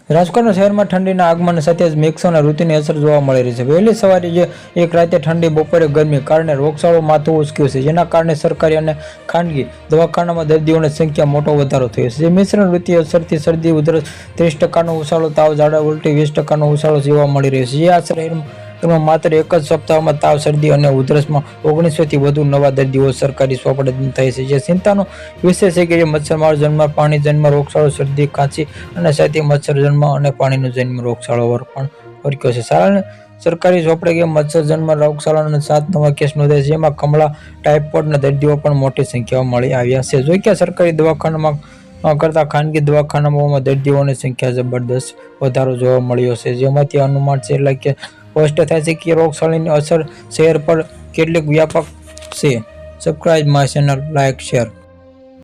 રાજકોટ શહેરમાં ઠંડીના આગમન સાથે જ મેઘસોના ઋતુની અસર જોવા મળી રહી છે। વહેલી સવારે જે એક રાતે ઠંડી, બપોરે ગરમી કારણે રોગચાળો માથું ઉચક્યું છે, જેના કારણે સરકારી અને ખાનગી દવાખાનામાં દર્દીઓની સંખ્યા મોટો વધારો થયો છે। જે મિશ્રણ ઋતુની અસરથી શરદી, ઉધરસ, 30% ઉછાળો, તાવ, ઝાડા ઉલટી, 20% ઉછાળો જોવા મળી રહ્યો છે। જે આ શહેરમાં માત્ર એક જ સપ્તાહમાં તાવ, શરદી અને ઉધરસમાં 1900 થી વધુ નવા દર્દીઓ સરકારી સોંપણી થઈ છે। જે ચિંતાનો વિષય છે કે મચ્છરમાર જન્મ, પાણીજન્ય રોગચાળો, શરદી, ખાંસી અને સાથે મચ્છરજન્મ અને પાણીજન્ય રોગચાળો પણ વર્ક્યો છે। સરકારી ચોપડે મચ્છરજન્ય રોગચાળાના 7 નવા કેસ નોંધાયા છે, જેમાં કમળા, ટાઇફોઇડના દર્દીઓ પણ મોટી સંખ્યામાં મળી આવ્યા છે। જો કે સરકારી દવાખાનામાં કરતા ખાનગી દવાખાનાઓમાં દર્દીઓની સંખ્યા જબરદસ્ત વધારો જોવા મળ્યો છે, જેમાંથી અનુમાન છે કે સ્પષ્ટ થાય છે કે રોગચાળાની અસર શહેર પર કેટલીક વ્યાપક છે। Subscribe my channel, like, share.